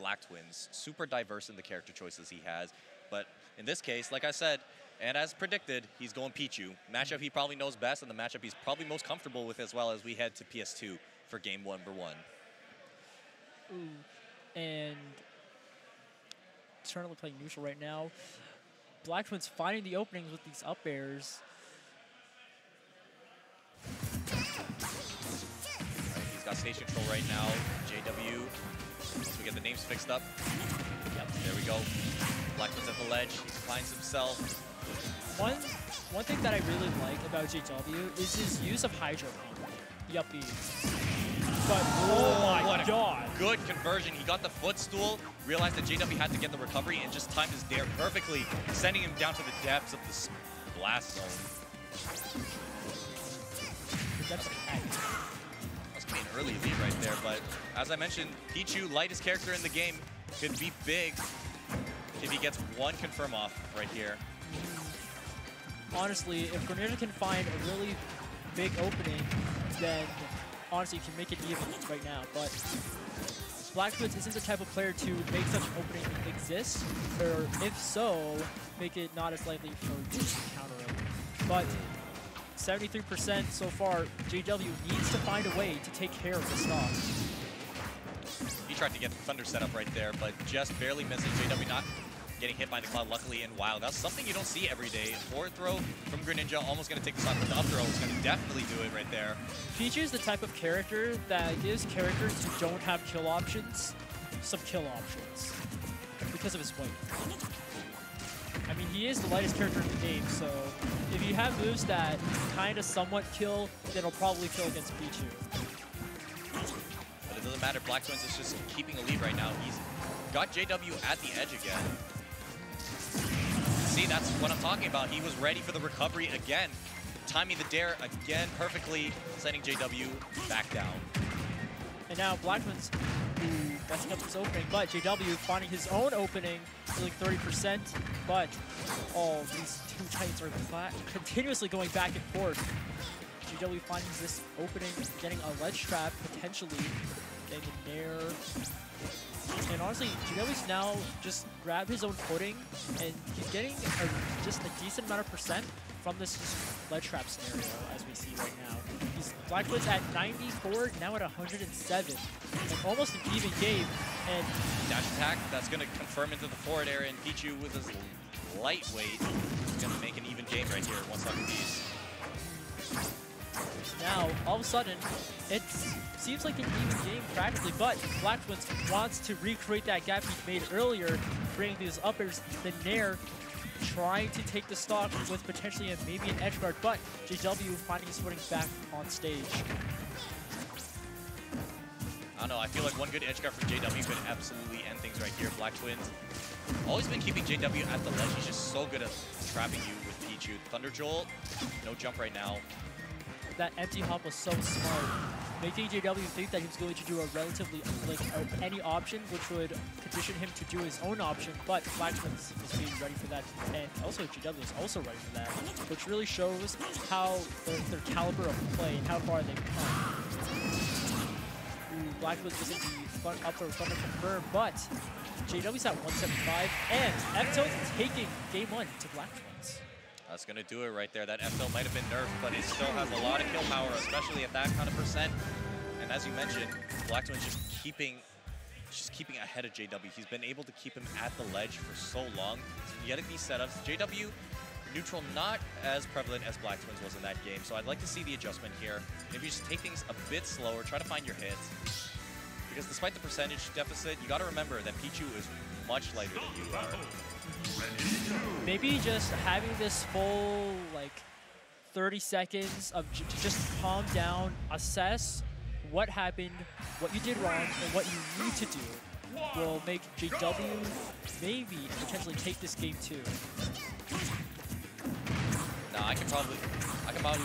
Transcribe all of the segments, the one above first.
Blacktwins. Super diverse in the character choices he has. But in this case, like I said, and as predicted, he's going Pichu. Matchup he probably knows best, and the matchup he's probably most comfortable with as well as we head to PS2 for game number 1. Ooh, and currently playing neutral right now. Blacktwins finding the openings with these up airs. He's got stage control right now. JW, once we get the names fixed up. Yep, there we go. Blacktwins at the ledge. He finds himself. One thing that I really like about JW is his use of Hydro Pump. Yuppie. But oh my god. Good conversion. He got the footstool, realized that JW had to get the recovery, and just timed his dare perfectly, sending him down to the depths of the blast zone. The depths of heck. Must be an early lead right there, but as I mentioned, Pichu, lightest character in the game, could be big if he gets one confirm off right here. Honestly, if Greninja can find a really big opening, then honestly, you can make it even right now. But Blacktwins isn't the type of player to make such an opening exist, or if so, make it not as likely for you to counter it. But 73% so far, JW needs to find a way to take care of the stock. He tried to get the Thunder setup right there, but just barely missing. JW not getting hit by the Cloud, luckily, and wow, that's something you don't see every day. Forward throw from Greninja, almost going to take the stock, but the up throw is going to definitely do it right there. Pichu is the type of character that gives characters who don't have kill options some kill options because of his weight. I mean, he is the lightest character in the game, so if you have moves that kind of somewhat kill, then it'll probably kill against Pichu. But it doesn't matter, Blacktwins is just keeping a lead right now. He's got JW at the edge again. See, that's what I'm talking about. He was ready for the recovery again. Timing the dare again perfectly, sending JW back down. And now Blacktwins messing up his opening, but JW finding his own opening, feeling 30%, but these two Titans are continuously going back and forth. JW finding this opening, getting a ledge trap potentially, getting a nair. And honestly, JW's now just grabbed his own footing, and he's getting just a decent amount of percent from this ledge trap scenario, as we see right now. He's Blacktwins at 94, now at 107, and almost an even game. And dash attack, that's going to confirm into the forward air, and Pichu with his lightweight is going to make an even game right here, 1 second piece. Now, all of a sudden, it seems like an even game practically, but Blacktwins wants to recreate that gap he made earlier, bringing these uppers, the Nair, trying to take the stock with potentially maybe an edge guard, but JW finding his footing back on stage. I don't know, I feel like one good edge guard from JW could absolutely end things right here. Blacktwins always been keeping JW at the ledge. He's just so good at trapping you with Pichu. Thunder Jolt, no jump right now. That empty hop was so smart, making JW think that he was going to do a relatively, any option, which would condition him to do his own option, but Blacktwins is being ready for that, and also JW is also ready for that, which really shows how their caliber of play and how far they've come. Blacktwins isn't the up throw Thunder confirmed, but JW's at 175, and F-Tilt taking game 1 to Blacktwins. That's going to do it right there. That F-Tilt might have been nerfed, but it still has a lot of kill power, especially at that kind of percent. And as you mentioned, Blacktwins just keeping ahead of JW. He's been able to keep him at the ledge for so long. So getting these setups, JW neutral not as prevalent as Blacktwins was in that game. So I'd like to see the adjustment here. Maybe just take things a bit slower, try to find your hits. Because despite the percentage deficit, you got to remember that Pichu is much lighter than you are. Maybe just having this full 30 seconds of just calm down, assess what happened, what you did wrong, and what you need to do will make JW maybe potentially take this game too. Nah, I can probably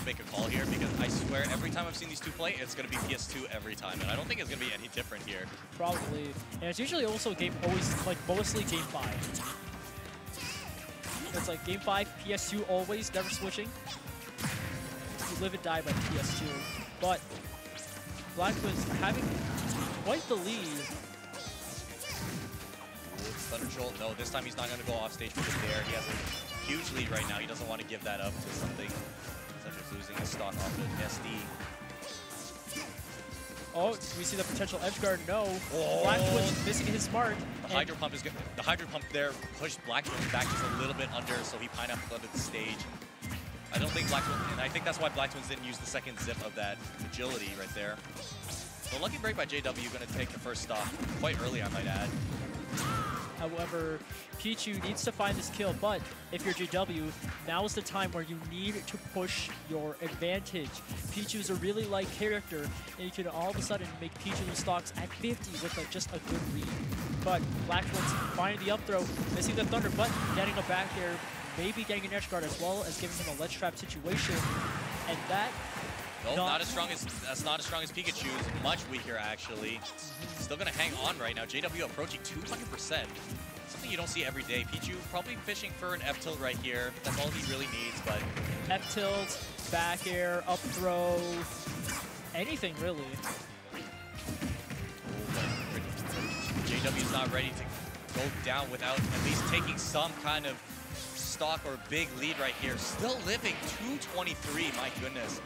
make a call here because I swear every time I've seen these two play, it's gonna be PS2 every time, and I don't think it's gonna be any different here. Probably, and it's usually also mostly game 5. It's like game 5, PS2 always, never switching. You live and die by PS2. But Blacktwins having quite the lead. Thunder Jolt. No, this time he's not going to go off stage with the dare. He has a huge lead right now. He doesn't want to give that up to something such as losing his stock off the SD. Oh, do we see the potential edge guard? No. Oh. Blacktwins missing his mark. The Hydro Pump is good. The Hydro Pump there pushed Blacktwins back just a little bit under, so he pineappled under the stage. I don't think Blacktwins, and I think that's why Blacktwins didn't use the second zip of that agility right there. So lucky break by JW, going to take the first stock quite early, I might add. However, Pichu needs to find this kill, but if you're JW, now is the time where you need to push your advantage. Pichu is a really light character, and you can all of a sudden make Pichu lose stocks at 50 with just a good read. But Blacktwins finding the up throw, missing the Thunder, but getting a back air, maybe getting an edge guard as well as giving him a ledge trap situation, and that. Nope, not as strong as Pikachu's. Much weaker, actually. Still gonna hang on right now. JW approaching 200%. Something you don't see every day. Pichu probably fishing for an F tilt right here. That's all he really needs, but F tilt, back air, up throw, anything really. JW's not ready to go down without at least taking some kind of stock or big lead right here. Still living 223. My goodness.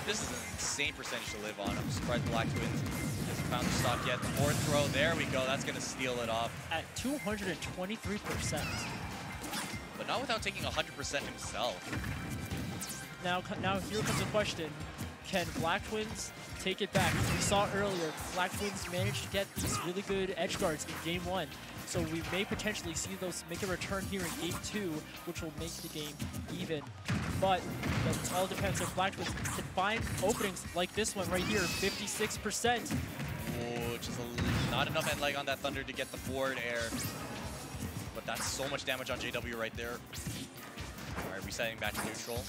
This is an insane percentage to live on. I'm surprised Blacktwins hasn't found the stock yet. The fourth throw, there we go. That's going to steal it off. At 223%. But not without taking 100% himself. Now here comes a question. Can Blacktwins take it back? We saw earlier, Blacktwins managed to get these really good edge guards in Game 1. So we may potentially see those make a return here in Game 2, which will make the game even. But that all depends if Blacktwins can find openings like this one right here, 56%. Oh, just not enough end leg on that Thunder to get the forward air. But that's so much damage on JW right there. All right, resetting back to neutral.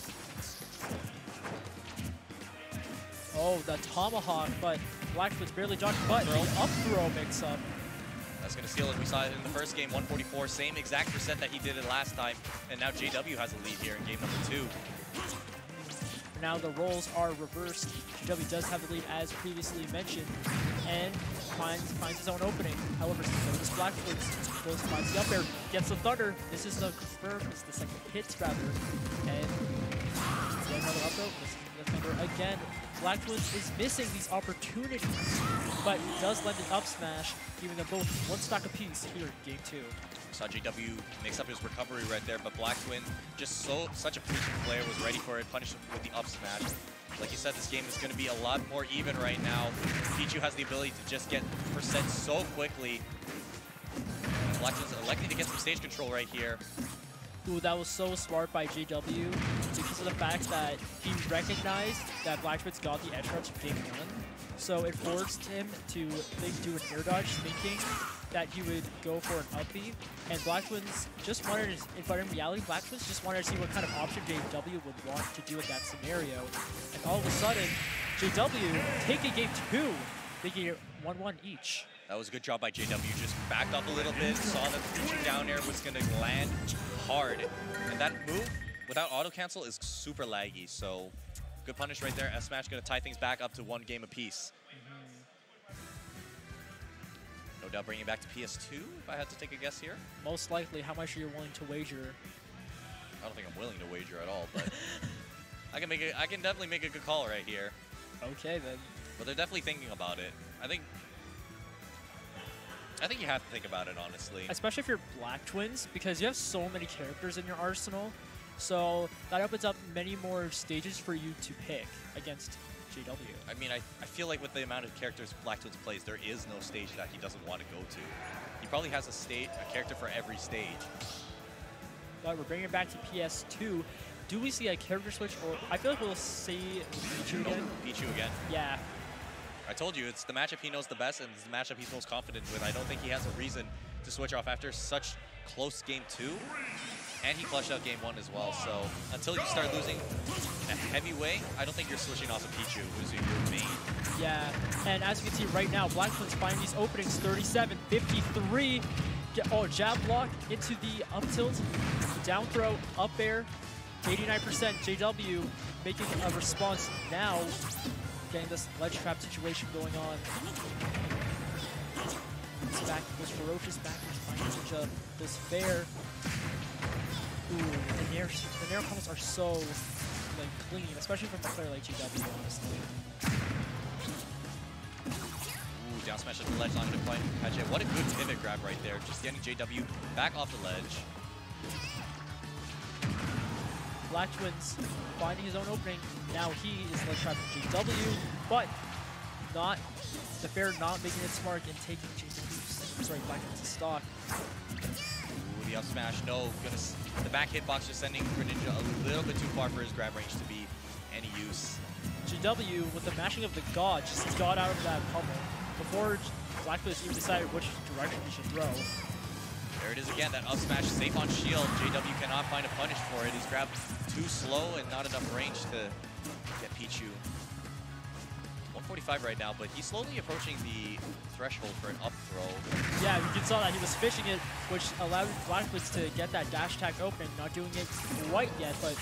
Oh, the tomahawk, but Blacktwins barely dodged, but the up throw mix-up. That's going to steal it. We saw it in the first game, 144, same exact percent that he did it last time. And now JW has a lead here in game number 2. Now the roles are reversed. JW does have the lead as previously mentioned, and finds his own opening. However, so does Blacktwins. Goes, finds the up air, gets the Thunder. This is the confirm, it's the second hit rather. And another up throw, misses the Thunder again. Blacktwins is missing these opportunities, but does lend an up smash, giving them both one stock apiece here in Game 2. Saw JW mix up his recovery right there, but Blacktwin, just such a patient player, was ready for it, punished with the up smash. Like you said, this game is going to be a lot more even right now. Pichu has the ability to just get percent so quickly. Blacktwin's electing to get some stage control right here. Ooh, that was so smart by JW because of the fact that he recognized that Blacktwins got the edge guards from Game 1. So it forced him to do an air dodge, thinking that he would go for an up B. And Blacktwins just wanted to, but in reality, Blacktwins just wanted to see what kind of option JW would want to do in that scenario. And all of a sudden, JW taking Game 2, making it 1-1 each. That was a good job by JW. Just backed up a little bit, saw that the future down air was going to land hard. And that move, without auto cancel, is super laggy. So good punish right there. S-Smash going to tie things back up to 1 game apiece. No doubt bringing it back to PS2, if I had to take a guess here. Most likely, how much are you willing to wager? I don't think I'm willing to wager at all, but I can definitely make a good call right here. Okay, then. But they're definitely thinking about it. I think you have to think about it, honestly. Especially if you're Blacktwins, because you have so many characters in your arsenal. So that opens up many more stages for you to pick against JW. I mean, I feel like with the amount of characters Blacktwins plays, there is no stage that he doesn't want to go to. He probably has a character for every stage. But we're bringing it back to PS2. Do we see a character switch, or I feel like we'll see Pichu again? Pichu again? Yeah. I told you, it's the matchup he knows the best, and it's the matchup he's most confident with. I don't think he has a reason to switch off after such close Game 2. And he clutched out Game 1 as well, so until you start losing in a heavy way, I don't think you're switching off of Pichu, who's your main. Yeah, and as you can see right now, Blacktwins find these openings, 37, 53. Oh, jab block into the up tilt, down throw, up air, 89%. JW making a response now, getting this ledge trap situation going on. It's back back, goes ferocious back into Ninja, this fair. Ooh, the nair combos are so like clean, especially from a player like GW, honestly. Ooh, down smash at the ledge, not going to quite catch it. What a good pivot grab right there, just getting JW back off the ledge. Blacktwins finding his own opening. Now he is ledge trapping JW, but not the fair not making its mark and taking JW's Blacktwins' stock. Ooh, the up smash, no. The back hitbox just sending Greninja a little bit too far for his grab range to be any use. JW, with the mashing of the God, just got out of that pummel before Blacktwins even decided which direction he should throw. There it is again, that up smash safe on shield. JW cannot find a punish for it. He's grabbed too slow and not enough range to get Pichu. 145 right now, but he's slowly approaching the threshold for an up throw. Yeah, you can saw that he was fishing it, which allowed Blacktwins to get that dash attack open. Not doing it quite yet, but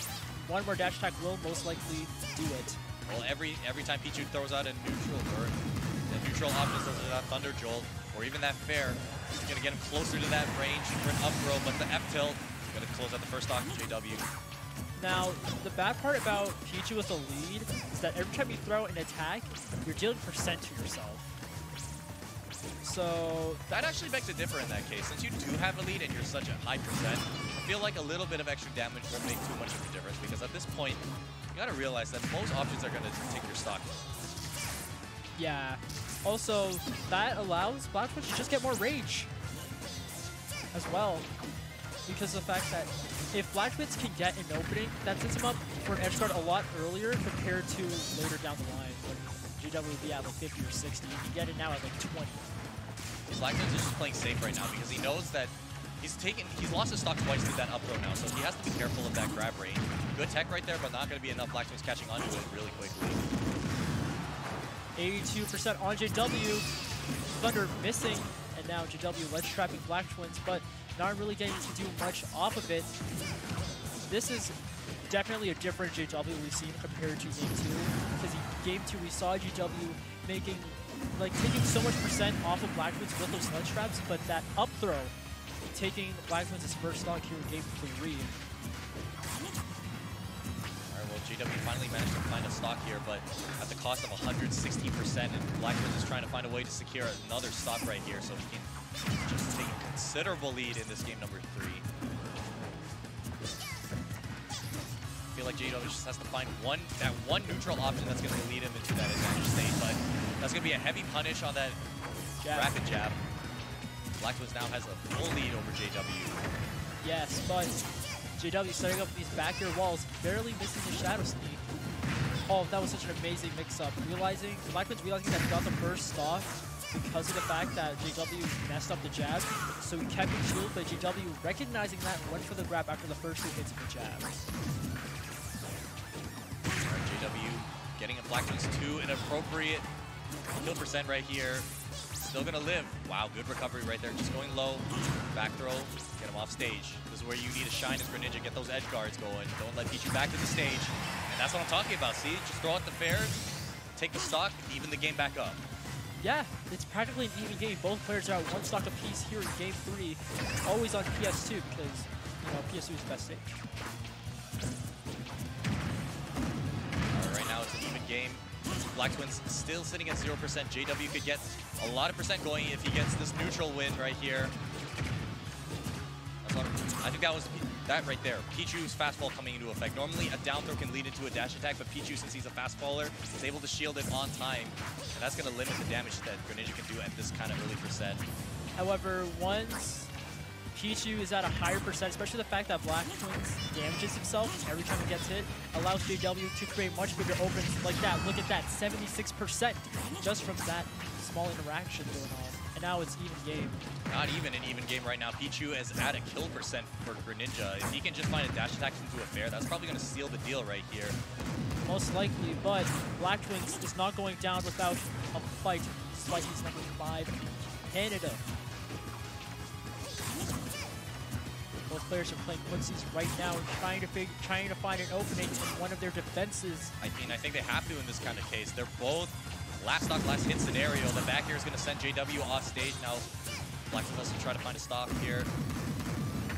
one more dash attack will most likely do it. Well, every time Pichu throws out a neutral or a neutral option, such as that Thunder Jolt, or even that fair, it's going to get him closer to that range for an up throw, but the F tilt is going to close out the first stock of JW. Now, the bad part about Pichu with the lead is that every time you throw an attack, you're dealing percent to yourself. So that actually begs to differ in that case. Since you do have a lead and you're such a high percent, I feel like a little bit of extra damage won't make too much of a difference, because at this point, you got to realize that most options are going to take your stock. Yeah. Also, that allows Blacktwins to just get more rage as well, because of the fact that if Blacktwins can get an opening, that sets him up for an edge guard a lot earlier compared to later down the line when GW would be at like 50 or 60. You can get it now at like 20. Blacktwins is just playing safe right now because he knows that he's lost his stock twice with that up throw now, so he has to be careful of that grab range. Good tech right there, but not going to be enough. Blacktwins catching onto it really quickly. 82% on JW. Thunder missing, and now JW ledge trapping Blacktwins, but not really getting to do much off of it. This is definitely a different JW we've seen compared to Game 2, because in Game 2 we saw JW taking so much percent off of Blacktwins with those ledge traps, but that up throw taking Blacktwins' first stock here in Game 3. JW finally managed to find a stock here, but at the cost of 160%, and Blacktwins is trying to find a way to secure another stock right here, so he can just take a considerable lead in this game number 3. I feel like JW just has to find that one neutral option that's going to lead him into that advantage state, but that's going to be a heavy punish on that rapid jab. Blacktwins now has a full lead over JW. Yes, but JW setting up these back air walls, barely missing the shadow sneak. Oh, that was such an amazing mix-up. Blacktwins realizing that he got the first stock because of the fact that JW messed up the jab. So he kept it shield, but JW recognizing that went for the grab after the first 2 hits of the jab. JW getting a Blacktwins 2, an appropriate kill percent right here. Still gonna live. Wow, good recovery right there. Just going low, back throw, get him off stage. This is where you need to shine as Greninja, get those edge guards going. Don't let Pichu back to the stage. And that's what I'm talking about, see? Just throw out the fair, take the stock, even the game back up. Yeah, it's practically an even game. Both players are at 1 stock apiece here in Game 3. Always on PS2 because, PS2 is the best stage. Right now it's an even game. Blacktwins still sitting at 0%. JW could get a lot of percent going if he gets this neutral win right here. I think that was that right there. Pichu's fastball coming into effect. Normally a down throw can lead into a dash attack, but Pichu, since he's a fast faller, is able to shield it on time. And that's going to limit the damage that Greninja can do at this kind of early percent. However, once Pichu is at a higher percent, especially the fact that Blacktwins damages himself every time he gets hit, allows JW to create much bigger openings like that. Look at that, 76% just from that small interaction going on. And now it's even game. Not even an even game right now. Pichu is at a kill percent for Greninja. If he can just find a dash attack into a fair, that's probably going to seal the deal right here. Most likely, but Blacktwins is not going down without a fight, despite he's number 5 in Canada. Both players are playing footsies right now and trying to find an opening in one of their defenses. I think they have to in this kind of case. They're both last stock, last hit scenario. The back air is going to send JW off stage. Now, Blacktwins has to try to find a stock here.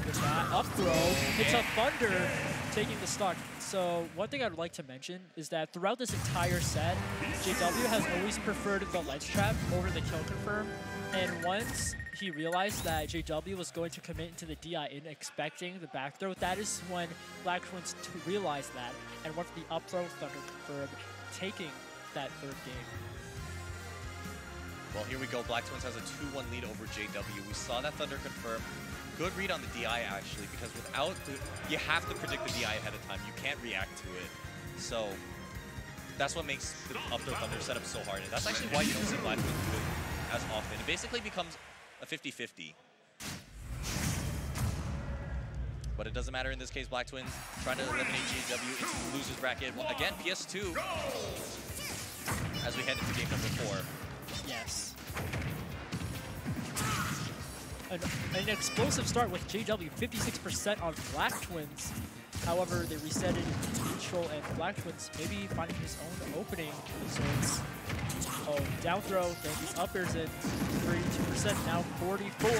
With that up throw, hits a Thunder, taking the stock. So one thing I'd like to mention is that throughout this entire set, JW has always preferred the ledge trap over the kill confirm. And once he realized that JW was going to commit into the DI-in expecting the back throw, that is when Blacktwins realized that and went for the up throw Thunder confirm, taking that third game. Well, here we go. Blacktwins has a 2-1 lead over JW. We saw that Thunder confirm. Good read on the DI, actually, because without you have to predict the DI ahead of time. You can't react to it. So that's what makes the up throw Thunder setup so hard. And that's actually why you don't see Blacktwins do it as often. It basically becomes a 50-50. But it doesn't matter in this case. Blacktwins trying to eliminate JW into the loser's bracket. Well, again, PS2 as we head into game number 4. Yes. An explosive start with JW, 56% on Blacktwins. However, they reset it into neutral, and Blacktwins maybe finding his own opening. So it's down throw, then these uppers in 32%, now 44.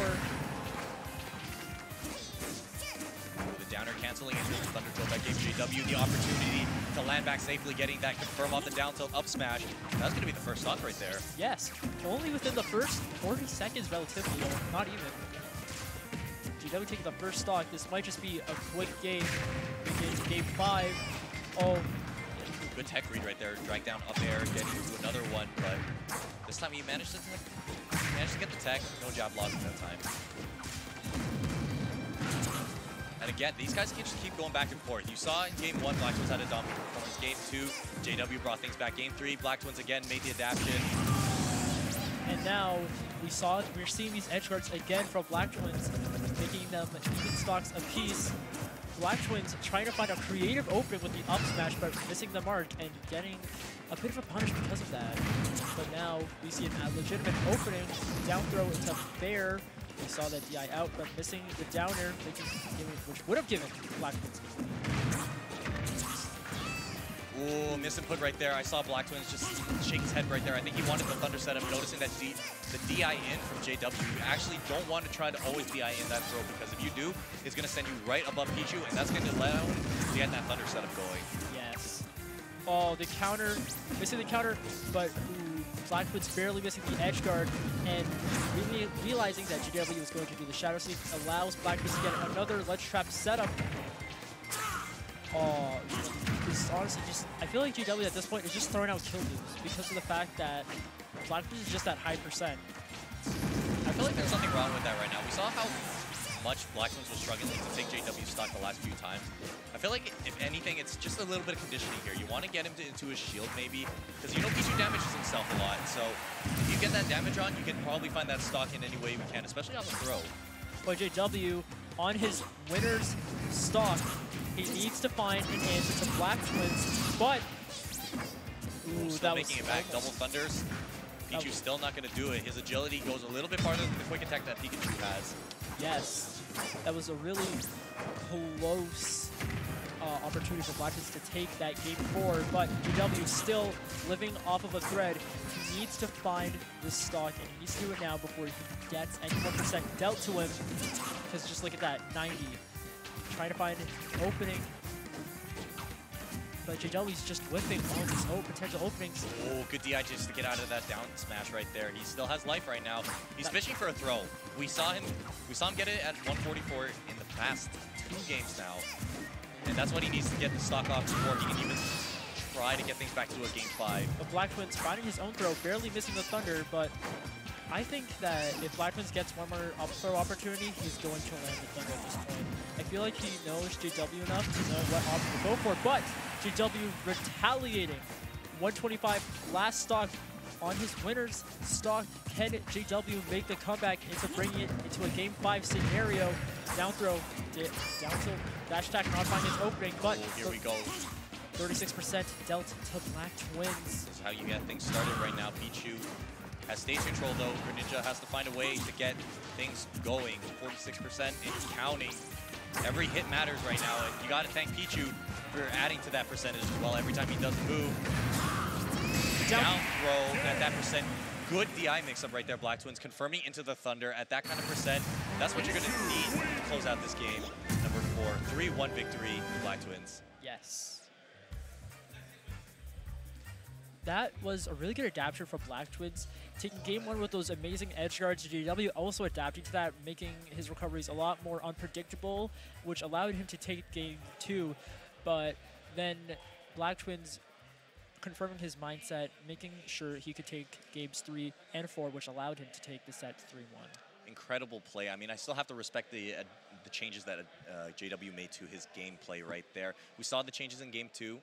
The downer canceling into the Thunder Drill that gave JW the opportunity to land back safely, getting that confirm off the down tilt up smash. That's going to be the first stock right there. Yes, only within the first 40 seconds relatively, not even. JW taking the first stock. This might just be a quick game. We get to game 5. Oh, good tech read right there. Drag down up air, getting into another one, but this time he managed to get the tech. No jab loss at that time. And again, these guys can just keep going back and forth. You saw in game 1, Blacktwins had a dominant performance. Game 2, JW brought things back. Game 3, Blacktwins again made the adaptation. And now we're seeing these edge guards again from Blacktwins, making them even stocks apiece. Blacktwins trying to find a creative opening with the up smash, but missing the mark and getting a bit of a punish because of that. But now we see a legitimate opening, down throw into fair. We saw that DI out, but missing the downer, which would have given Blacktwins. Ooh, misinput right there. I saw Blacktwins just shake his head right there. I think he wanted the Thunder setup, noticing that the DI in from JW. You actually don't want to try to always DI in that throw, because if you do, it's going to send you right above Pichu, and that's going to allow him to get that Thunder setup going. Yes. Oh, the counter, missing the counter, but Blacktwins barely missing the edge guard, and really realizing that JW was going to do the Shadow Sneak allows Blacktwins to get another ledge trap setup. Oh, this honestly just, I feel like JW at this point is just throwing out kill loops because of the fact that Blacktwins is just at high percent. I feel like there's something wrong with that right now. We saw how much Blacktwins was struggling to take JW stock the last few times. I feel like, if anything, it's just a little bit of conditioning here. You want to get him into his shield, maybe, because you know Pichu damages himself a lot. So if you get that damage on, you can probably find that stock in any way we can, especially on the throw. But JW, on his winner's stock, he needs to find an answer to Blacktwins, but ooh, still making it back. Double Thunders. Pichu's still not going to do it. His agility goes a little bit farther than the quick attack that Pikachu has. Yes, that was a really close opportunity for Blacktwins to take that game 4, but JW still living off of a thread. He needs to find this stock, and he needs to do it now before he gets any more percent dealt to him, because just look at that, 90. Trying to find an opening, but JW's just whipping all these potential openings. Oh, good DI just to get out of that down smash right there. He still has life right now. He's fishing for a throw. We saw him get it at 144 in the past 2 games now, and that's what he needs to get the stock off before he can even try to get things back to a game 5. But Blacktwins finding his own throw, barely missing the Thunder, but I think that if Blacktwins gets one more up throw opportunity, he's going to land the Thunder at this point. I feel like he knows JW enough to know what option to go for, but JW retaliating. 125 last stock on his winner's stock. Can JW make the comeback into bringing it into a game 5 scenario? Down throw, down tilt, dash attack, not finding his opening, but here we go. 36% dealt to Blacktwins. This is how you get things started right now. Pichu has stage control though. Greninja has to find a way to get things going. 46% and counting. Every hit matters right now, and you got to thank Pichu for adding to that percentage as well. Every time he does move, down throw, that percent Good DI mix-up right there, Blacktwins, confirming into the Thunder at that kind of percent. That's what you're going to need to close out this game. Number 4, 3-1 victory, Blacktwins. Yes. That was a really good adaptation for Blacktwins. Taking game 1 with those amazing edge guards, JW also adapting to that, making his recoveries a lot more unpredictable, which allowed him to take game 2. But then Blacktwins confirming his mindset, making sure he could take games 3 and 4, which allowed him to take the set 3-1. Incredible play. I mean, I still have to respect the changes that JW made to his gameplay right there. We saw the changes in game 2.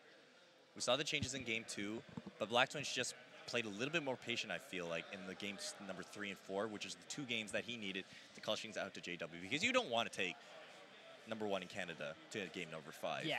But Blacktwins just played a little bit more patient, I feel like, in the games number 3 and 4, which is the 2 games that he needed to clutch things out to JW, because you don't want to take number 1 in Canada to game number 5. Yeah,